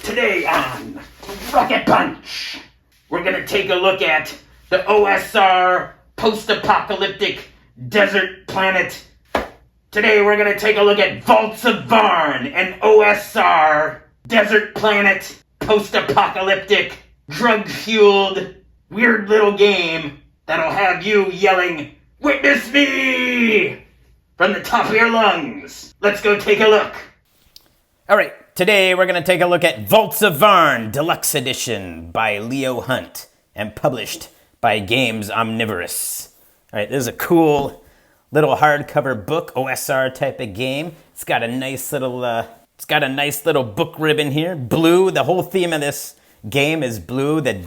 Today on Rocket Punch, we're going to take a look at the OSR post-apocalyptic desert planet. Today we're going to take a look at Vaults of Varrn, an OSR desert planet post-apocalyptic drug-fueled weird little game that'll have you yelling, "Witness me!" from the top of your lungs. Let's go take a look. All right, today we're going to take a look at Vaults of Varrn Deluxe Edition by Leo Hunt and published by Games Omnivorous. All right, this is a cool little hardcover book, OSR type of game. It's got a nice little book ribbon here, blue. The whole theme of this game is blue. The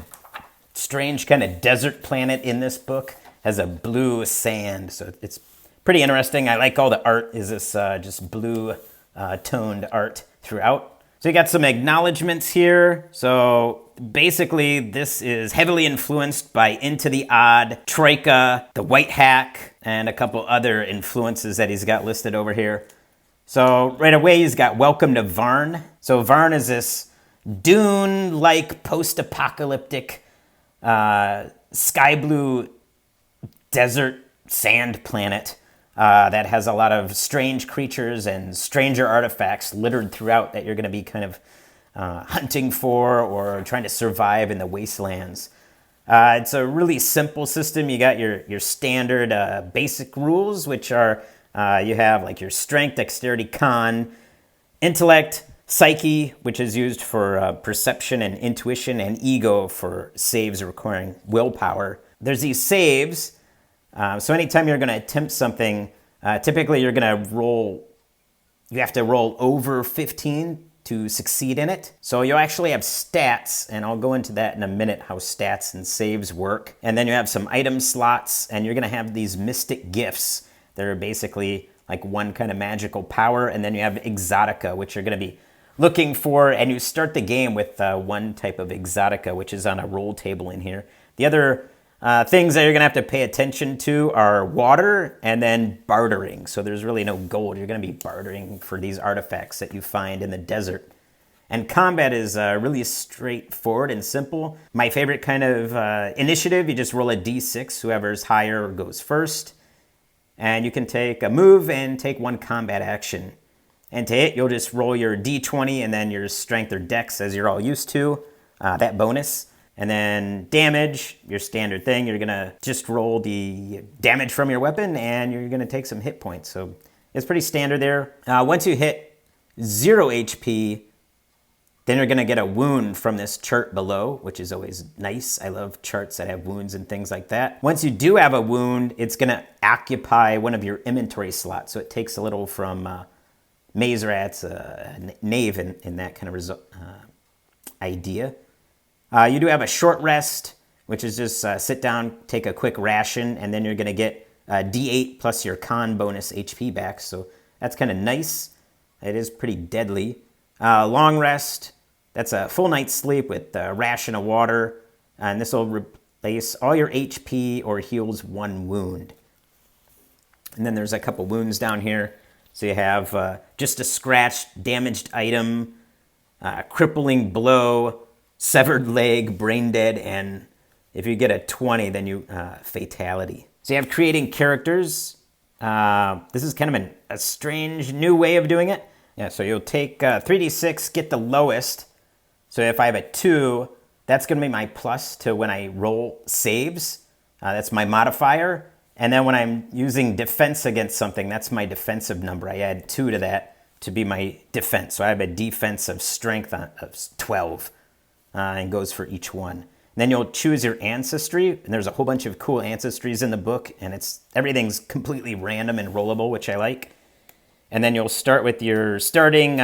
strange kind of desert planet in this book has a blue sand, so it's pretty interesting. I like all the art. Is this just blue toned art throughout. So you got some acknowledgments here. So basically this is heavily influenced by Into the Odd, Troika, The White Hack, and a couple other influences that he's got listed over here. So right away he's got Welcome to Varrn. So Varrn is this Dune-like post-apocalyptic sky blue desert sand planet that has a lot of strange creatures and stranger artifacts littered throughout that you're going to be kind of hunting for or trying to survive in the wastelands. It's a really simple system. You got your standard basic rules, which are you have like your strength, dexterity, con, intellect, psyche, which is used for perception and intuition, and ego for saves requiring willpower. There's these saves. So anytime you're going to attempt something, typically you're going to roll, you have to roll over 15 to succeed in it. So you'll actually have stats, and I'll go into that in a minute, how stats and saves work. And then you have some item slots, and you're going to have these mystic gifts that are basically like one kind of magical power. And then you have exotica, which you're going to be looking for, and you start the game with one type of exotica, which is on a roll table in here. The other things that you're going to have to pay attention to are water and then bartering. So there's really no gold. You're going to be bartering for these artifacts that you find in the desert. And combat is really straightforward and simple. My favorite kind of initiative, you just roll a d6. Whoever's higher goes first. And you can take a move and take one combat action. And to hit, you'll just roll your d20 and then your strength or dex, as you're all used to, that bonus. And then damage, your standard thing, you're going to just roll the damage from your weapon and you're going to take some hit points. So it's pretty standard there. Once you hit 0 HP, then you're going to get a wound from this chart below, which is always nice. I love charts that have wounds and things like that. Once you do have a wound, it's going to occupy one of your inventory slots. So it takes a little from Maze Rat's Knave in that kind of idea. You do have a short rest, which is just sit down, take a quick ration, and then you're going to get D8 plus your con bonus HP back. So that's kind of nice. It is pretty deadly. Long rest, that's a full night's sleep with a ration of water. And this will replace all your HP or heals one wound. And then there's a couple wounds down here. So you have just a scratched, damaged item, crippling blow, severed leg, brain dead, and if you get a 20, then you fatality. So you have creating characters. This is kind of a strange new way of doing it. Yeah, so you'll take 3d6, get the lowest. So if I have a 2, that's going to be my plus to when I roll saves. That's my modifier. And then when I'm using defense against something, that's my defensive number. I add 2 to that to be my defense. So I have a defensive strength of 12. And goes for each one. And then you'll choose your ancestry, and there's a whole bunch of cool ancestries in the book, and everything's completely random and rollable, which I like. And then you'll start with your starting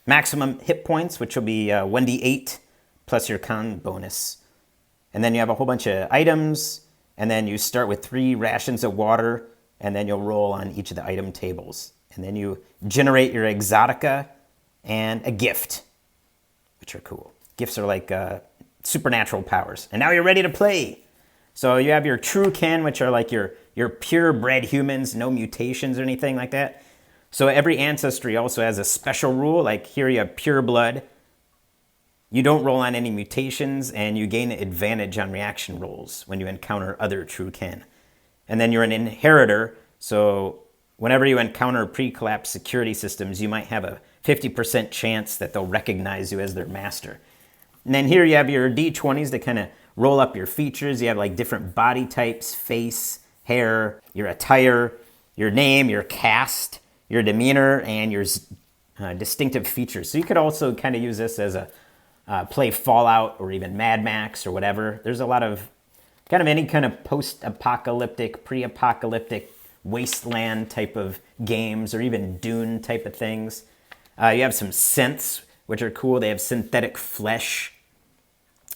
maximum hit points, which will be 1d8 plus your con bonus. And then you have a whole bunch of items, and then you start with 3 rations of water, and then you'll roll on each of the item tables. And then you generate your exotica and a gift, which are cool. Gifts are like supernatural powers. And now you're ready to play. So you have your true kin, which are like your purebred humans, no mutations or anything like that. So every ancestry also has a special rule. Like here you have pure blood. You don't roll on any mutations, and you gain advantage on reaction rolls when you encounter other true kin. And then you're an inheritor, so whenever you encounter pre-collapsed security systems, you might have a 50% chance that they'll recognize you as their master. And then here you have your D20s to kind of roll up your features. You have like different body types, face, hair, your attire, your name, your caste, your demeanor, and your distinctive features. So you could also kind of use this as a play Fallout or even Mad Max or whatever. There's a lot of kind of any kind of post-apocalyptic, pre-apocalyptic wasteland type of games, or even Dune type of things. You have some synths, which are cool. They have synthetic flesh,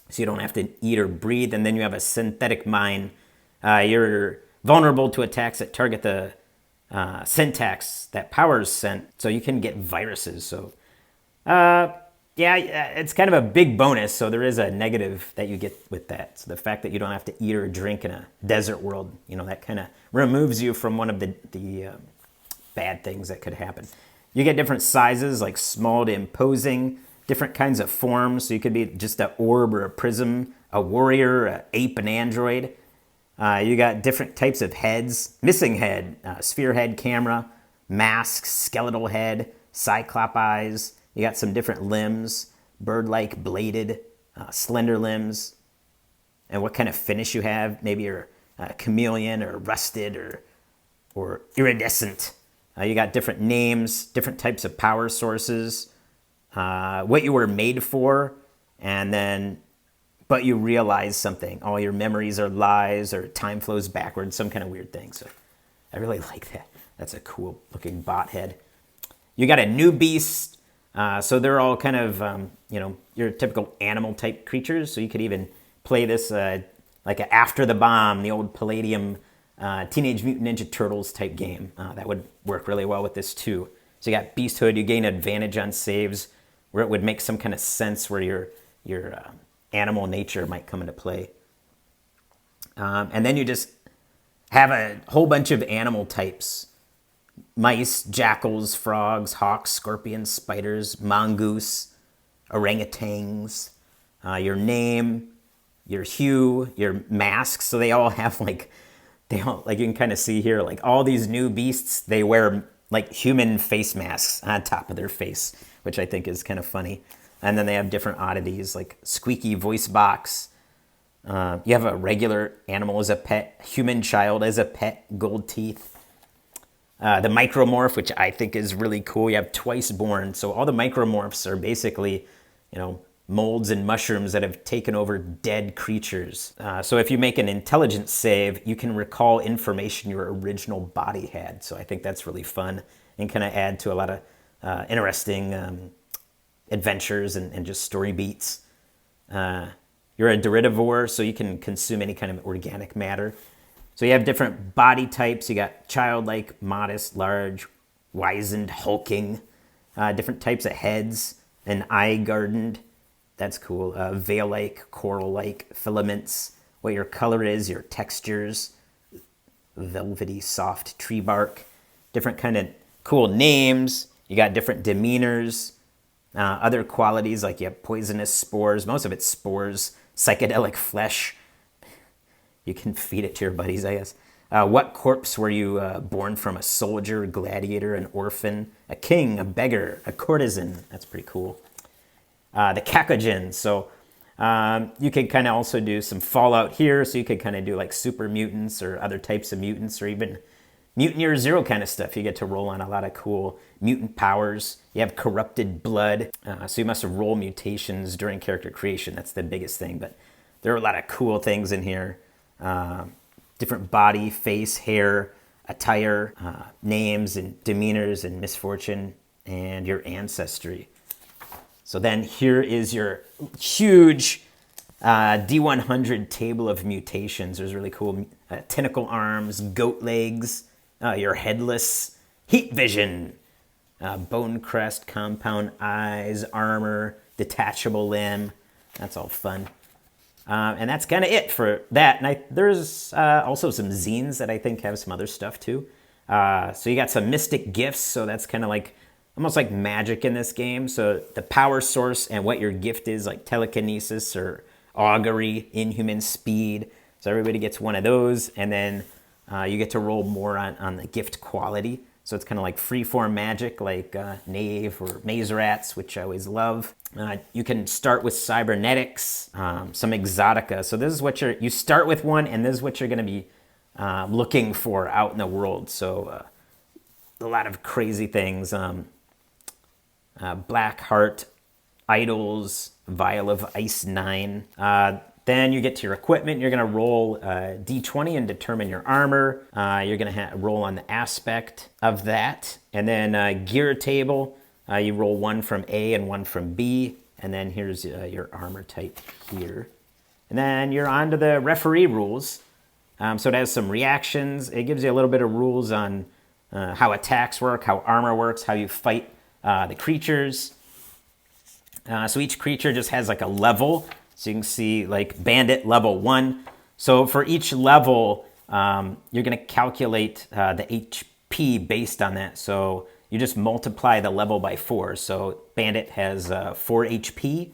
so you don't have to eat or breathe. And then you have a synthetic mind. You're vulnerable to attacks that target the syntax that powers scent, so you can get viruses. So yeah, it's kind of a big bonus, so there is a negative that you get with that. So the fact that you don't have to eat or drink in a desert world, that kind of removes you from one of the bad things that could happen. You get different sizes, like small to imposing, different kinds of forms. So you could be just an orb or a prism, a warrior, an ape, an android. You got different types of heads, missing head, sphere head camera, mask, skeletal head, cyclop eyes. You got some different limbs, bird-like, bladed, slender limbs, and what kind of finish you have. Maybe you're chameleon or rusted or iridescent. You got different names, different types of power sources, what you were made for, but you realize something. All your memories are lies, or time flows backwards, some kind of weird thing. So I really like that. That's a cool looking bot head. You got a new beast. So they're all kind of, your typical animal type creatures. So you could even play this like a After the Bomb, the old Palladium Teenage Mutant Ninja Turtles type game. That would work really well with this too. So you got Beasthood. You gain advantage on saves where it would make some kind of sense where your animal nature might come into play. And then you just have a whole bunch of animal types. Mice, jackals, frogs, hawks, scorpions, spiders, mongoose, orangutans, your name, your hue, your masks. So they all have like you can kind of see here, like all these new beasts, they wear like human face masks on top of their face, which I think is kind of funny. And then they have different oddities like squeaky voice box. You have a regular animal as a pet, human child as a pet, gold teeth. The micromorph, which I think is really cool. You have twice born. So all the micromorphs are basically, molds and mushrooms that have taken over dead creatures. So if you make an intelligence save, you can recall information your original body had. So I think that's really fun and kind of add to a lot of interesting adventures and just story beats. You're a deridivore, so you can consume any kind of organic matter. So you have different body types. You got childlike, modest, large, wizened, hulking. Different types of heads. An eye gardened. That's cool. Veil-like, coral-like, filaments. What your color is, your textures. Velvety, soft tree bark. Different kind of cool names. You got different demeanors. Other qualities, like you have poisonous spores. Most of it's spores. Psychedelic flesh. You can feed it to your buddies, I guess. What corpse were you born from? A soldier, a gladiator, an orphan, a king, a beggar, a courtesan? That's pretty cool. The Kakogen. So you could kind of also do some Fallout here. So you could kind of do like super mutants or other types of mutants, or even Mutant Year Zero kind of stuff. You get to roll on a lot of cool mutant powers. You have corrupted blood. So you must roll mutations during character creation. That's the biggest thing. But there are a lot of cool things in here. Different body, face, hair, attire, names and demeanors and misfortune, and your ancestry. So then here is your huge D100 table of mutations. There's really cool tentacle arms, goat legs, your headless, heat vision, bone crest, compound eyes, armor, detachable limb. That's all fun. And that's kind of it for that. And there's also some zines that I think have some other stuff too. So you got some mystic gifts. So that's kind of like almost like magic in this game. So the power source and what your gift is, like telekinesis or augury, inhuman speed. So everybody gets one of those, and then you get to roll more on the gift quality. So it's kind of like freeform magic, like Knave or Maze Rats, which I always love. You can start with cybernetics, some exotica. So this is what you start with one, and this is what you're going to be looking for out in the world. So a lot of crazy things. Black Heart, Idols, Vial of Ice 9. Then you get to your equipment. You're going to roll D20 and determine your armor. You're going to roll on the aspect of that. And then gear table, you roll one from A and one from B. And then here's your armor type here. And then you're on to the referee rules. So it has some reactions. It gives you a little bit of rules on how attacks work, how armor works, how you fight the creatures. So each creature just has like a level. So you can see like bandit level 1. So for each level, you're going to calculate the HP based on that. So you just multiply the level by 4. So bandit has 4 HP.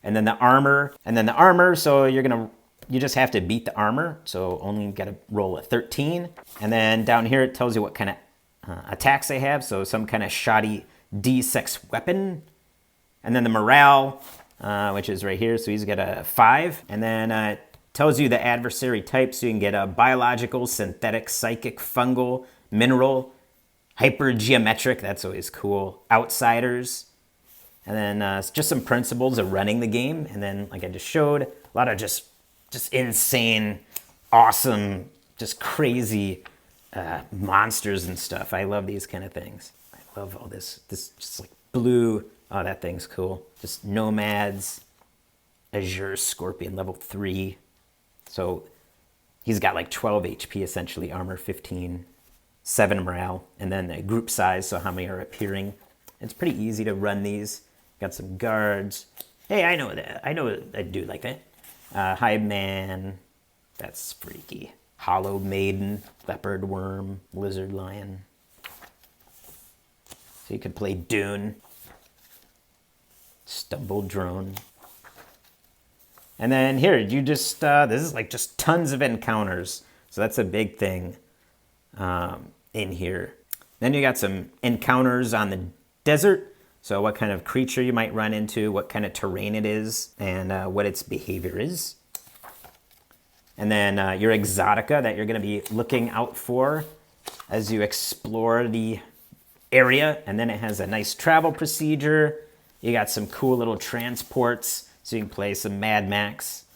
And then the armor, so you just have to beat the armor. So only got to roll a 13. And then down here it tells you what kind of attacks they have. So some kind of shoddy D6 weapon. And then the morale, which is right here. So he's got a 5. And then it tells you the adversary type. So you can get a biological, synthetic, psychic, fungal, mineral, hypergeometric. That's always cool. Outsiders. And then just some principles of running the game. And then, like I just showed, a lot of just insane, awesome, just crazy monsters and stuff. I love these kind of things. I love all this. This just like blue. Oh, that thing's cool. Just nomads. Azure Scorpion level 3. So he's got like 12 HP essentially. Armor 15. 7 morale. And then the group size, so how many are appearing. It's pretty easy to run these. Got some guards. Hey, I know that. I know a dude like that. Hive Man. That's freaky. Hollow Maiden. Leopard Worm. Lizard Lion. So you could play Dune. Stumble Drone. And then here, you just, this is like just tons of encounters. So that's a big thing in here. Then you got some encounters on the desert. So what kind of creature you might run into, what kind of terrain it is, and what its behavior is. And then your exotica that you're going to be looking out for as you explore the area. And then it has a nice travel procedure. You got some cool little transports, so you can play some Mad Max.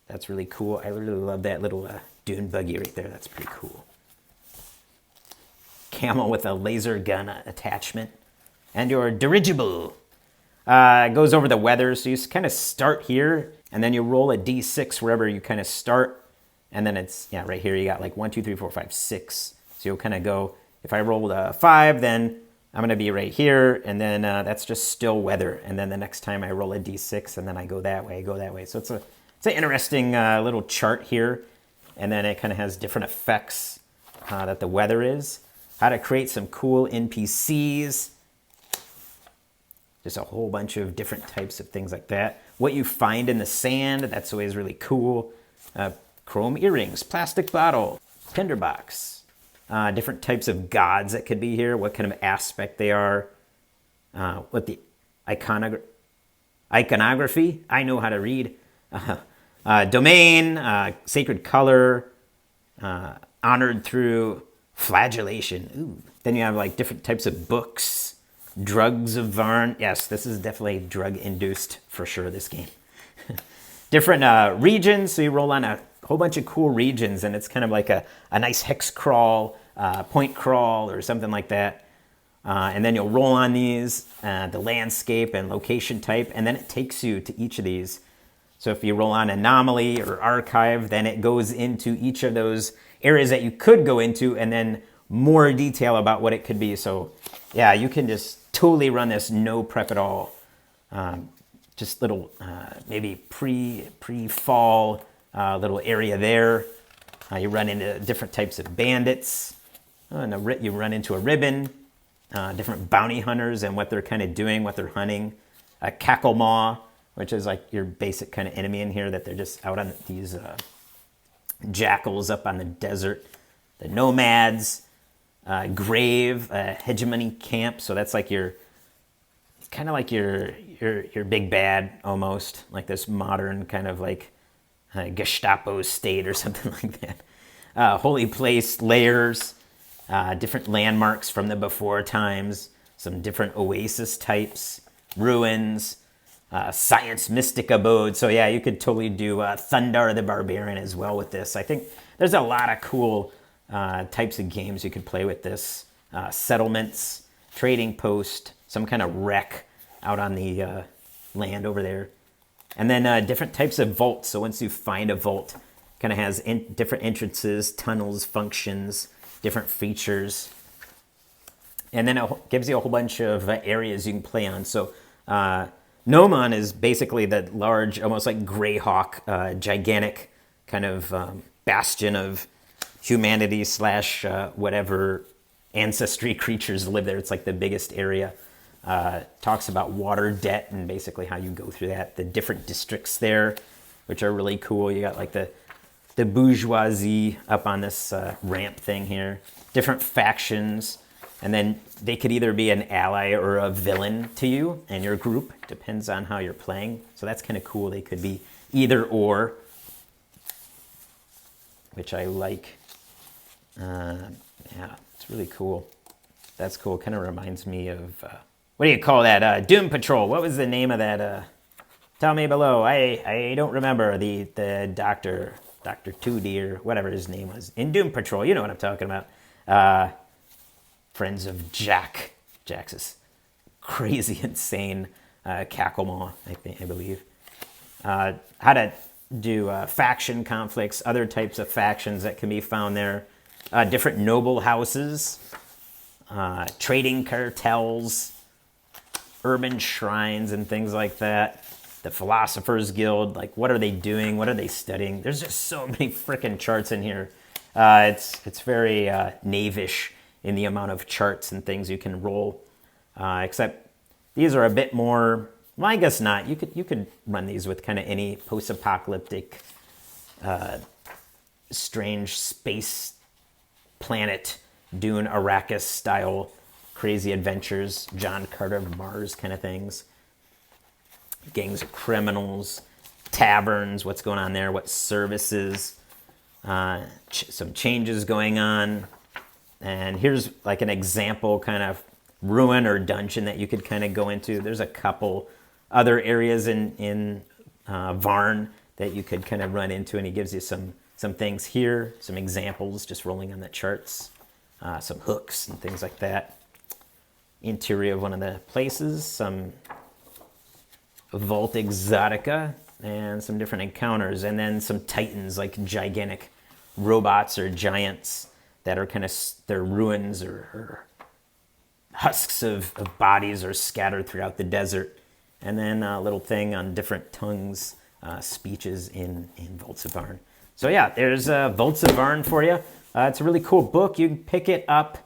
That's really cool. I really love that little dune buggy right there. That's pretty cool. Camel with a laser gun attachment. And your dirigible goes over the weather, so you kind of start here, and then you roll a d6 wherever you kind of start. And then it's, yeah, right here you got like 1, 2, 3, 4, 5, 6. So you'll kind of go, if I rolled a 5, then I'm going to be right here, and then that's just still weather. And then the next time I roll a d6, and then I go that way, So it's an interesting little chart here. And then it kind of has different effects that the weather is. How to create some cool NPCs. Just a whole bunch of different types of things like that. What you find in the sand, that's always really cool. Chrome earrings, plastic bottle, tinderbox. Different types of gods that could be here, what kind of aspect they are, what the iconography, I know how to read, domain, sacred color, honored through flagellation. Ooh. Then you have like different types of books, drugs of Varrn. Yes, this is definitely drug-induced for sure, this game. Different regions, so you roll on a whole bunch of cool regions, and it's kind of like a nice hex crawl, point crawl, or something like that. And then you'll roll on these, the landscape and location type, and then it takes you to each of these. So if you roll on anomaly or archive, then it goes into each of those areas that you could go into, and then more detail about what it could be. So yeah, you can just totally run this no prep at all. Just little, maybe pre-fall little area there. You run into different types of bandits. And you run into a ribbon. different bounty hunters and what they're kind of doing, what they're hunting. A Cacklemaw, which is like your basic kind of enemy in here, that they're just out on these jackals up on the desert. The Nomads, Grave, Hegemony Camp. So that's like your big bad almost, like this modern kind of like Gestapo state or something like that. Holy Place, Layers, different landmarks from the before times, some different oasis types, ruins, science mystic abode. So yeah, you could totally do Thundar the Barbarian as well with this. I think there's a lot of cool types of games you could play with this. Settlements, trading post, some kind of wreck out on the land over there. And then different types of vaults. So once you find a vault, kind of has different entrances, tunnels, functions, different features. And then it gives you a whole bunch of areas you can play on. So Gnomon is basically that large, almost like Greyhawk, gigantic kind of bastion of humanity slash whatever ancestry creatures live there. It's like the biggest area. Talks about water debt and basically how you go through that. The different districts there, which are really cool. You got like the bourgeoisie up on this ramp thing here. Different factions. And then they could either be an ally or a villain to you and your group. Depends on how you're playing. So that's kind of cool. They could be either or, which I like. Yeah, it's really cool. That's cool. Kind of reminds me of, what do you call that? Doom Patrol. What was the name of that? Tell me below. I don't remember the Dr. 2D or whatever his name was. In Doom Patrol, you know what I'm talking about. Friends of Jack. Jack's this crazy, insane Cacklemaw, I believe. How to do faction conflicts, other types of factions that can be found there. Different noble houses, trading cartels, urban shrines and things like that. The Philosophers Guild, like what are they doing? What are they studying? There's just so many freaking charts in here. It's very knavish in the amount of charts and things you can roll. Except these are a bit more, well, I guess not. You could run these with kind of any post-apocalyptic, strange space planet, Dune, Arrakis style crazy adventures, John Carter of Mars kind of things. Gangs of criminals, taverns, what's going on there, what services, some changes going on. And here's like an example kind of ruin or dungeon that you could kind of go into. There's a couple other areas in Varrn that you could kind of run into, and he gives you some things here, some examples just rolling on the charts, some hooks and things like that. Interior of one of the places, some Vault Exotica, and some different encounters, and then some titans, like gigantic robots or giants that are kind of, their ruins or husks of bodies are scattered throughout the desert. And then a little thing on different tongues, speeches in Vaults of Varrn. So yeah, there's Vaults of Varrn for you. It's a really cool book. You can pick it up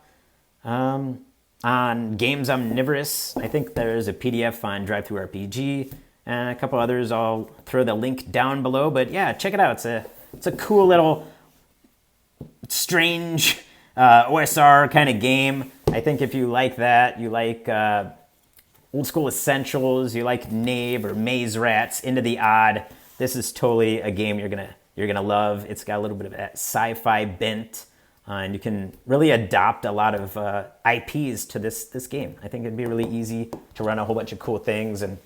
on Games Omnivorous. I think there's a PDF on RPG and a couple others. I'll throw the link down below. But yeah, check it out. It's a cool little strange OSR kind of game. I think if you like that, you like old school essentials, you like Knave or Maze Rats, Into the Odd, this is totally a game you're gonna love. It's got a little bit of that sci-fi bent, and you can really adopt a lot of IPs to this game. I think it'd be really easy to run a whole bunch of cool things, and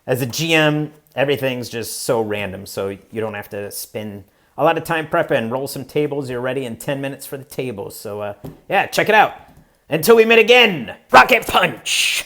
as a GM, everything's just so random, so you don't have to spend a lot of time prepping. Roll some tables, you're ready in 10 minutes for the tables. So yeah, check it out. Until we meet again, Rocket Punch!